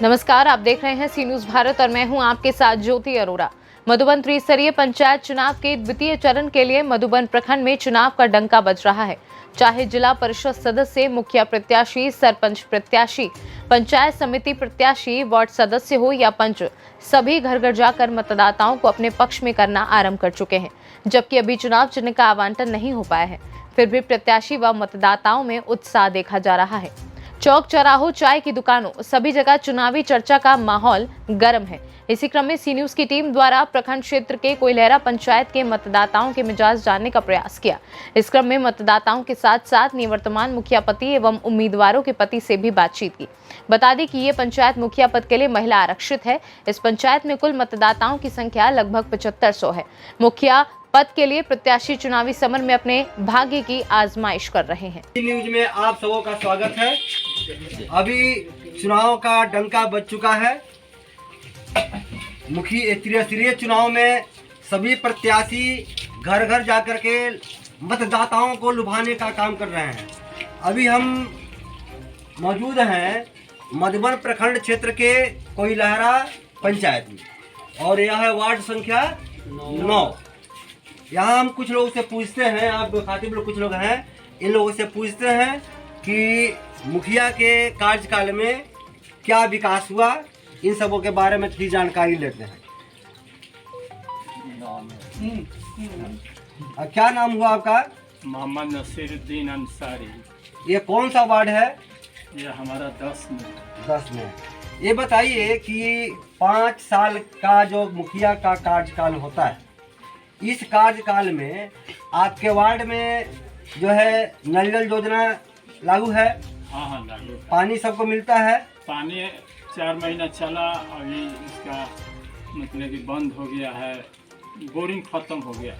नमस्कार, आप देख रहे हैं सी न्यूज भारत और मैं हूं आपके साथ ज्योति अरोरा। मधुबन त्रिस्तरीय पंचायत चुनाव के द्वितीय चरण के लिए मधुबन प्रखंड में चुनाव का डंका बज रहा है। चाहे जिला परिषद सदस्य, मुखिया प्रत्याशी, सरपंच प्रत्याशी, पंचायत समिति प्रत्याशी, वार्ड सदस्य हो या पंच, सभी घर घर जाकर मतदाताओं को अपने पक्ष में करना आरंभ कर चुके हैं। जबकि अभी चुनाव चिन्ह का आवंटन नहीं हो पाया है, फिर भी प्रत्याशी व मतदाताओं में उत्साह देखा जा रहा है। चौक चौराहों, चाय की दुकानों, सभी जगह चुनावी चर्चा का माहौल गर्म है। इसी क्रम में सी न्यूज की टीम द्वारा प्रखंड क्षेत्र के कोइलहरा पंचायत के मतदाताओं के मिजाज जानने का प्रयास किया। इस क्रम में मतदाताओं के साथ साथ निवर्तमान मुखिया पति एवं उम्मीदवारों के पति से भी बातचीत की। बता दें कि ये पंचायत मुखिया पद के लिए महिला आरक्षित है। इस पंचायत में कुल मतदाताओं की संख्या लगभग 7500 है। मुखिया पद के लिए प्रत्याशी चुनावी समर में अपने भाग्य की आजमाइश कर रहे हैं। न्यूज में आप सबों का स्वागत है। अभी चुनाव का डंका बज चुका है। मुखिया त्रिस्तरीय चुनाव में सभी प्रत्याशी घर घर जाकर के मतदाताओं को लुभाने का काम कर रहे हैं। अभी हम मौजूद हैं मधुबन प्रखंड क्षेत्र के कोइलहरा पंचायत में और यह है वार्ड संख्या 9। यहाँ हम कुछ लोगों से पूछते हैं, आप खातिब लोग कुछ लोग हैं, इन लोगों से पूछते हैं कि मुखिया के कार्यकाल में क्या विकास हुआ, इन सबों के बारे में थोड़ी जानकारी लेते हैं। क्या नाम हुआ आपका? मोहम्मद नसीरुद्दीन अंसारी। ये कौन सा वार्ड है? ये हमारा 10 में। 10 में। ये बताइए कि 5 साल का जो मुखिया का कार्यकाल होता है, इस कार्यकाल में आपके वार्ड में जो है नल जल योजना लागू है? हाँ लागू है। पानी सबको मिलता है? पानी 4 महीना चला, अभी इसका मतलब कि बंद हो गया है। बोरिंग खत्म हो गया।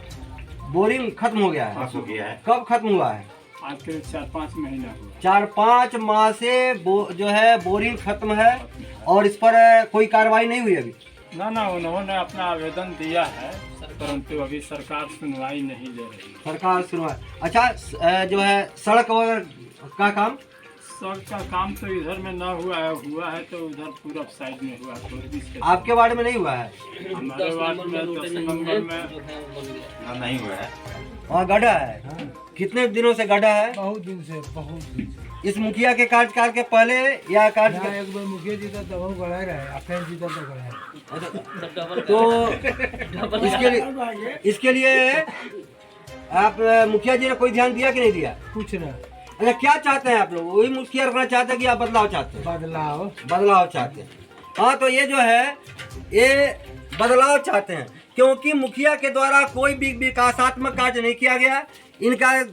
बोरिंग खत्म हो गया है? कब खत्म हुआ है? आज के 4-5 महीना हुआ। 4-5 माह से जो है बोरिंग खत्म है और इस पर कोई कार्रवाई नहीं हुई अभी? ना उन्होंने अपना आवेदन दिया है, परंतु अभी सरकार सुनवाई नहीं ले रही। सरकार सुनवाई। अच्छा, जो है सड़क वगैरह का काम? सड़क का काम तो इधर में ना हुआ है तो उधर पूरब साइड में हुआ है। आपके वार्ड में नहीं हुआ है? हमारे वार्ड में 10 नंबर में नहीं हुआ है। वहाँ गड्ढा है? कितने दिनों से गड्ढा है? बहुत दिन से। इस मुखिया के कार्यकाल के पहले या कार्यकाल? एक बार मुखिया जीता तब हम गड़ा रहे, फिर जीता तो गड़ा। तो इसके लिए आप मुखिया जी ने कोई ध्यान दिया कि नहीं दिया? कुछ ना। अच्छा, क्या चाहते हैं आप लोग? वही मुखिया रखना चाहते हैं कि आप बदलाव चाहते हैं? बदलाव चाहते हैं। हाँ, तो ये जो है ये बदलाव चाहते हैं क्योंकि मुखिया के द्वारा कोई भी विकासात्मक कार्य नहीं किया गया। इनका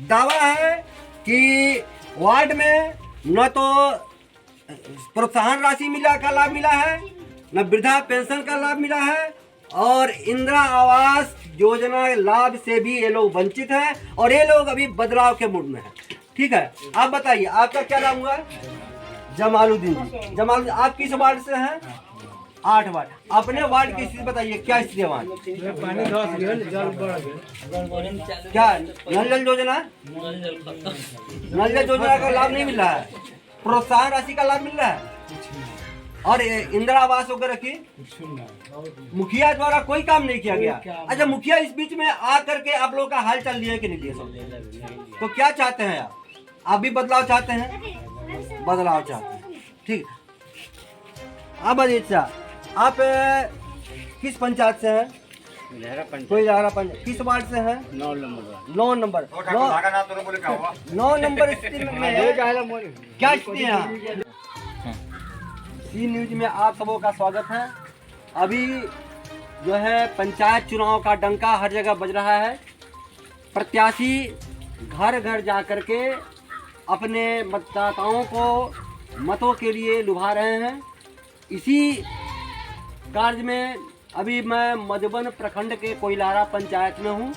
दावा है कि वार्ड में न तो प्रोत्साहन राशि का लाभ मिला है, न वृद्धा पेंशन का लाभ मिला है और इंदिरा आवास योजना लाभ से भी ये लोग वंचित हैं और ये लोग अभी बदलाव के मूड में हैं। ठीक है, आप बताइए आपका क्या नाम हुआ? जमालुद्दीन जी। जमालुद्दीन, आप किस वार्ड से हैं? 8 वार्ड। अपने वार्ड की स्थिति बताइए, क्या स्थिति है वहाँ? क्या नल जल योजना? नल जल योजना का लाभ नहीं मिल रहा है, प्रोत्साहन राशि का लाभ मिल रहा है और इंदिरा आवास वगैरह की मुखिया द्वारा कोई काम नहीं किया गया। अच्छा, मुखिया इस बीच में आकर के आप लोगों का हाल चाल लिए कि नहीं लिए सब? तो क्या चाहते हैं आप भी बदलाव चाहते हैं? बदलाव चाहते हैं, ठीक। अब अच्छा, आप किस पंचायत से हैं? कोइलहरा पंचायत। किस वार्ड से हैं? 9 नंबर। 9 नंबर। 9 नंबर स्थिति में क्या स्थिति है? सी न्यूज में आप सबों का स्वागत है। अभी जो है पंचायत चुनाव का डंका हर जगह बज रहा है। प्रत्याशी घर घर जा कर के अपने मतदाताओं को मतों के लिए लुभा रहे हैं। इसी कार्य में अभी मैं मधुबन प्रखंड के कोइलहरा पंचायत में हूँ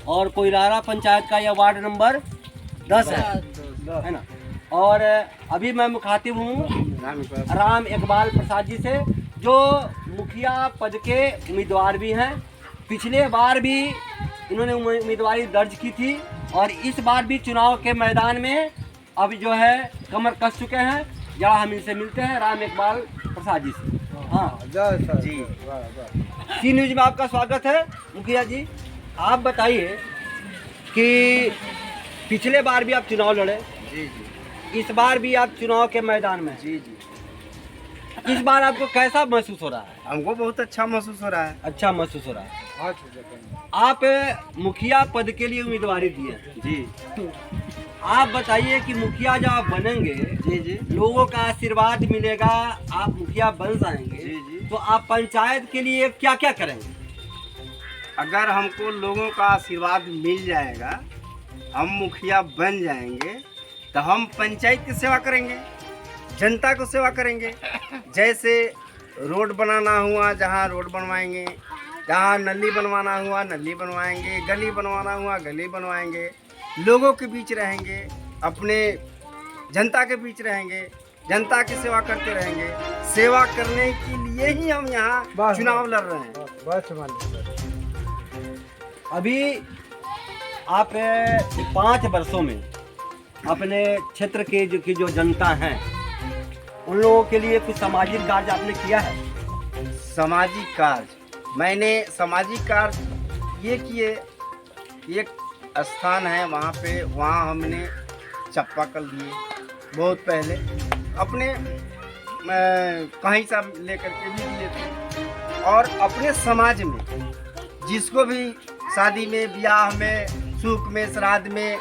और कोइलहरा पंचायत का यह वार्ड नंबर 10 है ना। और अभी मैं मुखातिब हूँ राम इकबाल प्रसाद जी से, जो मुखिया पद के उम्मीदवार भी हैं। पिछले बार भी इन्होंने उम्मीदवारी दर्ज की थी और इस बार भी चुनाव के मैदान में अब जो है कमर कस चुके हैं। या हम इनसे मिलते हैं राम इकबाल प्रसाद जी से। हाँ जय सर जी। वाह वाह। सी न्यूज में आपका स्वागत है। मुखिया जी, आप बताइए कि पिछले बार भी आप चुनाव लड़े, जी जी इस बार भी आप चुनाव के मैदान में हैं। जी जी। इस बार आपको कैसा महसूस हो रहा है? हमको बहुत अच्छा महसूस हो रहा है। अच्छा महसूस हो रहा है। हाँ आप मुखिया पद के लिए उम्मीदवारी दिए हैं। जी आप बताइए कि मुखिया जब आप बनेंगे, जी जी लोगों का आशीर्वाद मिलेगा, आप मुखिया बन जाएंगे, जी जी। तो आप पंचायत के लिए क्या क्या करेंगे? अगर हमको लोगों का आशीर्वाद मिल जाएगा, हम मुखिया बन जाएंगे, तो हम पंचायत की सेवा करेंगे, जनता को सेवा करेंगे। जैसे रोड बनाना हुआ जहाँ रोड बनवाएंगे, जहाँ नली बनवाना हुआ नली बनवाएंगे, गली बनवाना हुआ गली बनवाएंगे, लोगों के बीच रहेंगे, अपने जनता के बीच रहेंगे, जनता की सेवा करते रहेंगे। सेवा करने के लिए ही हम यहाँ चुनाव लड़ रहे हैं। अभी आप 5 वर्षों में अपने क्षेत्र के की जो जनता है, उन लोगों के लिए कुछ सामाजिक कार्य आपने किया है? सामाजिक कार्य, मैंने सामाजिक कार्य ये किए। एक स्थान है वहाँ पे, वहाँ हमने चापाकल दिए बहुत पहले, अपने कहीं से लेकर के भी दिए थे। और अपने समाज में जिसको भी शादी में, ब्याह में, सुख में, श्राद्ध में,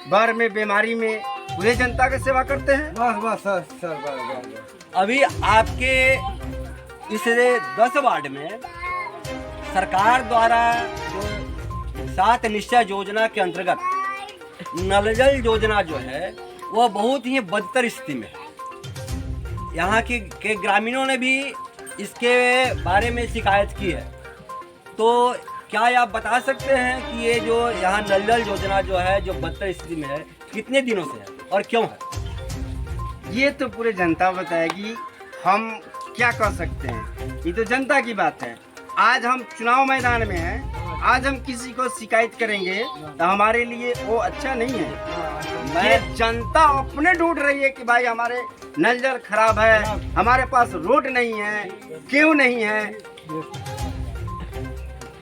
बर में, बीमारी में, पूरे जनता की सेवा करते हैं। बस बस सर बस। अभी आपके इस 10 वार्ड में सरकार द्वारा जो 7 निश्चय योजना के अंतर्गत नल जल योजना जो है वह बहुत ही बदतर स्थिति में है। यहाँ के ग्रामीणों ने भी इसके बारे में शिकायत की है। तो क्या आप बता सकते हैं कि ये जो यहाँ नल जल योजना जो है, जो बदतर स्थिति में है, कितने दिनों से है और क्यों है? ये तो पूरे जनता बताएगी, हम क्या कर सकते हैं। ये तो जनता की बात है। आज हम चुनाव मैदान में हैं, आज हम किसी को शिकायत करेंगे तो हमारे लिए वो अच्छा नहीं है। ये जनता अपने ढूंढ रही है कि भाई हमारे नल जल खराब है, हमारे पास रोड नहीं है, क्यों नहीं है।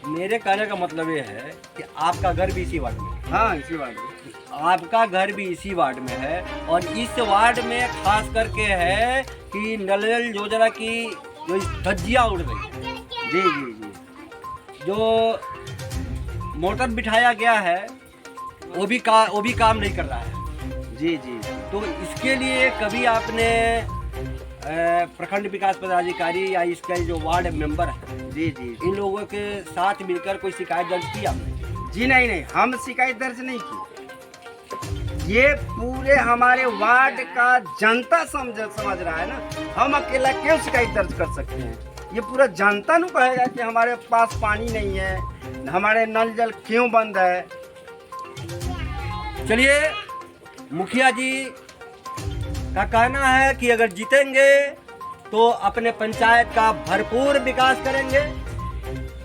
मेरे कहने का मतलब ये है कि आपका घर भी इसी वार्ड में है। हाँ, इसी बात है। आपका घर भी इसी वार्ड में है और इस वार्ड में खास करके है कि नल जल योजना की जो धज्जियाँ उड़ रही है। जी जी जी। जो मोटर बिठाया गया है वो भी काम नहीं कर रहा है। जी जी। तो इसके लिए कभी आपने प्रखंड विकास पदाधिकारी या इसका जो वार्ड मेंबर है, जी जी, इन लोगों के साथ मिलकर कोई शिकायत दर्ज की आपने? जी नहीं, हम शिकायत दर्ज नहीं की। ये पूरे हमारे वार्ड का जनता समझ रहा है ना। हम अकेला क्यों शिकायत दर्ज कर सकते हैं? ये पूरा जनता नु कहेगा कि हमारे पास पानी नहीं है, हमारे नल जल क्यों बंद है। चलिए, मुखिया जी का कहना है कि अगर जीतेंगे तो अपने पंचायत का भरपूर विकास करेंगे,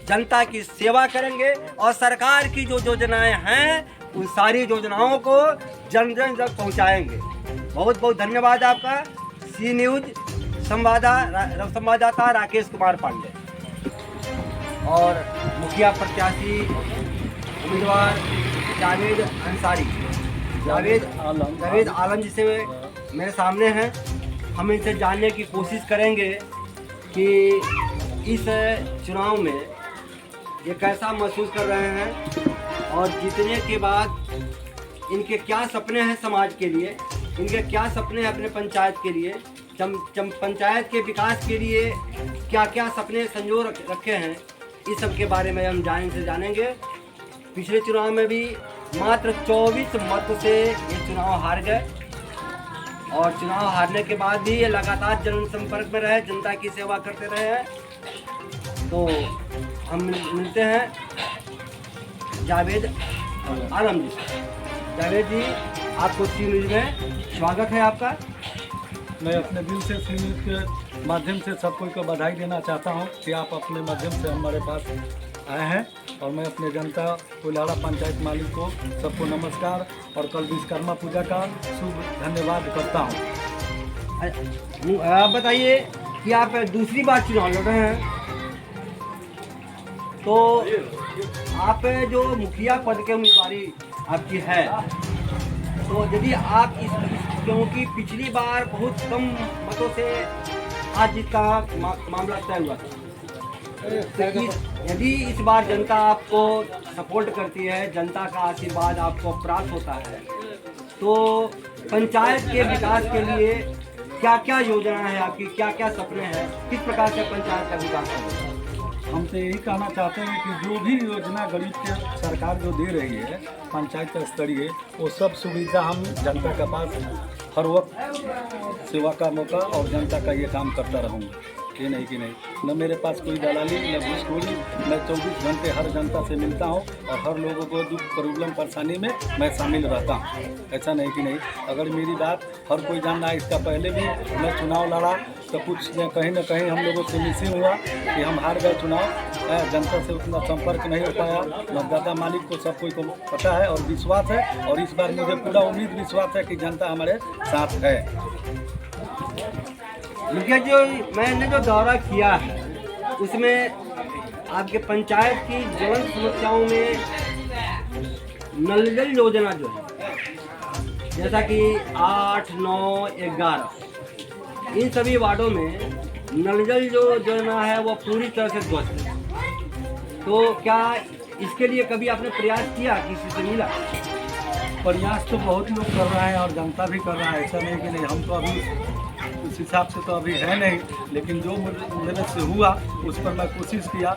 जनता की सेवा करेंगे और सरकार की जो योजनाएं हैं उन सारी योजनाओं को जन जन तक पहुंचाएंगे। बहुत बहुत धन्यवाद आपका। सी न्यूज संवाददाता राकेश कुमार पांडे और मुखिया प्रत्याशी उम्मीदवार जावेद अंसारी, जावेद आलम जी से मेरे सामने हैं। हम इनसे जानने की कोशिश करेंगे कि इस चुनाव में ये कैसा महसूस कर रहे हैं और जीतने के बाद इनके क्या सपने हैं समाज के लिए, इनके क्या सपने हैं अपने पंचायत के लिए, पंचायत के विकास के लिए क्या क्या सपने संजो रखे हैं, इस सब के बारे में हम जानेंगे। पिछले चुनाव में भी मात्र 24 मत से ये चुनाव हार गए और चुनाव हारने के बाद भी ये लगातार जनसंपर्क में रहे, जनता की सेवा करते रहे हैं। तो हम मिलते हैं जावेद आलम जी से। जावेद जी, आपको सी न्यूज में स्वागत है आपका। मैं अपने दिल से सी न्यूज के माध्यम से सबको को बधाई देना चाहता हूं कि आप अपने माध्यम से हमारे पास आए हैं और मैं अपने जनता कोइलाड़ा पंचायत मालिक को सबको नमस्कार और कल विश्वकर्मा पूजा का शुभ धन्यवाद करता हूं। आप बताइए कि आप दूसरी बार चुनाव लड़ रहे हैं, तो आप जो मुखिया पद के उम्मीदवारी आपकी है, तो यदि आप क्योंकि पिछली बार बहुत कम मतों से आज जीत का मामला तय हुआ था, तो यदि इस बार जनता आपको सपोर्ट करती है, जनता का आशीर्वाद आपको प्राप्त होता है, तो पंचायत के विकास के लिए क्या क्या योजना है आपकी, क्या क्या सपने हैं, किस प्रकार से पंचायत का विकास होगा? हम तो यही कहना चाहते हैं कि जो भी योजना गरीब के सरकार जो दे रही है पंचायत स्तरीय, वो सब सुविधा हम जनता के पास हर वक्त सेवा का मौका और जनता का ये काम करता रहूँगा। ये नहीं कि नहीं, न मेरे पास कोई दलाली न घूसखोरी, मैं 24 घंटे हर जनता से मिलता हूँ और हर लोगों को दुख प्रॉब्लम परेशानी में मैं शामिल रहता हूँ। ऐसा नहीं कि नहीं, अगर मेरी बात हर कोई जानना है। इसका पहले भी मैं चुनाव लड़ा तो कुछ कहीं न कहीं हम लोगों से मिसिंग हुआ कि हम हार गए चुनाव, जनता से उतना संपर्क नहीं हो पाया। मतदाता मालिक को सब कोई को पता है और विश्वास है, और इस बार मुझे पूरा उम्मीद विश्वास है कि जनता हमारे साथ है। मुखिया जो मैंने जो दौरा किया है उसमें आपके पंचायत की ज्वलंत समस्याओं में नल जल योजना जो है, जैसा कि 8, 9, 11 इन सभी वार्डों में नल जल जो योजना है वो पूरी तरह से ध्वस्त है। तो क्या इसके लिए कभी आपने प्रयास किया, किसी से मिला? प्रयास तो बहुत लोग कर रहे हैं और जनता भी कर रहा है, ऐसा नहीं कि नहीं। हम तो अभी उस हिसाब से तो अभी है नहीं, लेकिन जो मेरे से हुआ उस पर मैं कोशिश किया।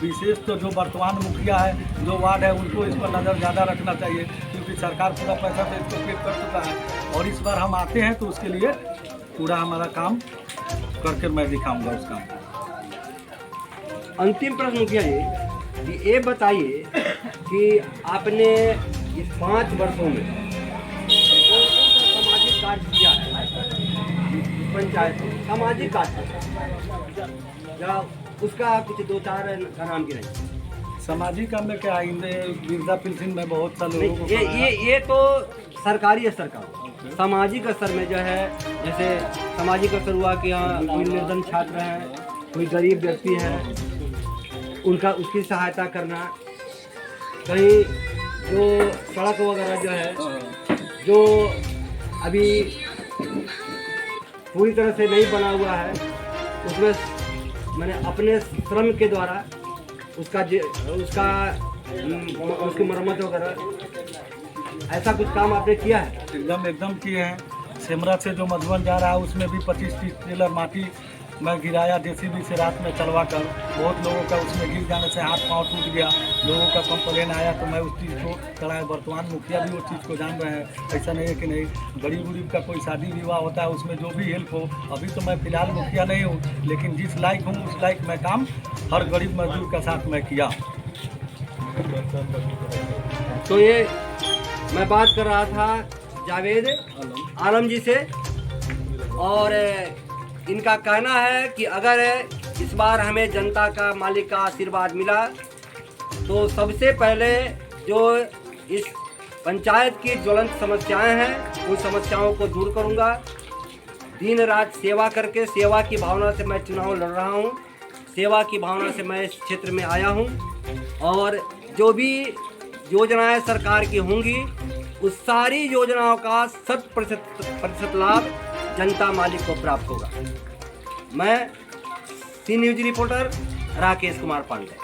विशेष तो जो वर्तमान मुखिया है, जो वार्ड है, उनको इस पर नज़र ज़्यादा रखना चाहिए, क्योंकि सरकार पूरा पैसा तो इसको पे कर चुका है। और इस बार हम आते हैं तो उसके लिए पूरा हमारा काम करके मैं दिखाऊंगा उस काम को। अंतिम प्रश्न मुखिया जी कि ये बताइए कि आपने इस 5 वर्षों में सामाजिक कार्य किया है, पंचायत में सामाजिक कार्य, या उसका कुछ 2-4 का नाम गिनाइए। सामाजिक काम में क्या, वृद्धा पेंशन में बहुत सारे लोगों को ये तो सरकारी स्तर का। सामाजिक स्तर में जो है, जैसे सामाजिक स्तर हुआ कि यहाँ कोई निर्धन छात्र है, कोई गरीब व्यक्ति है, उनका उसकी सहायता करना, कहीं जो सड़क वगैरह जो है, जो अभी पूरी तरह से नहीं बना हुआ है, उसमें मैंने अपने श्रम के द्वारा उसकी मरम्मत वगैरह, ऐसा कुछ काम आपने किया है? एकदम किए हैं। सेमरा से जो मधुबन जा रहा है उसमें भी 25-30 टेलर माटी मैं गिराया जेसीबी से रात में चलवा कर। बहुत लोगों का उसमें गिर जाने से हाथ पांव टूट गया, लोगों का कंप्लेन आया तो मैं उस चीज़ को कराया। वर्तमान मुखिया भी उस चीज़ को जान रहे हैं, ऐसा नहीं है कि नहीं। गरीब उरीब का कोई शादी विवाह होता है, उसमें जो भी हेल्प हो, अभी तो मैं फिलहाल मुखिया नहीं हूँ, लेकिन जिस लायक हूँ उस लायक मैं काम हर गरीब मजदूर के साथ मैं किया। तो ये मैं बात कर रहा था जावेद आलम जी से, और इनका कहना है कि अगर इस बार हमें जनता का मालिक का आशीर्वाद मिला तो सबसे पहले जो इस पंचायत की ज्वलंत समस्याएं हैं उन समस्याओं को दूर करूंगा। दिन रात सेवा करके, सेवा की भावना से मैं चुनाव लड़ रहा हूं, सेवा की भावना से मैं इस क्षेत्र में आया हूं, और जो भी योजनाएं सरकार की होंगी उस सारी योजनाओं का 100% लाभ जनता मालिक को प्राप्त होगा। मैं सी न्यूज रिपोर्टर राकेश कुमार पांडे,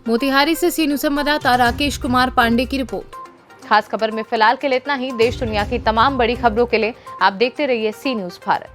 मोतिहारी से सी न्यूज संवाददाता राकेश कुमार पांडे की रिपोर्ट। खास खबर में फिलहाल के लिए इतना ही। देश दुनिया की तमाम बड़ी खबरों के लिए आप देखते रहिए सी न्यूज भारत।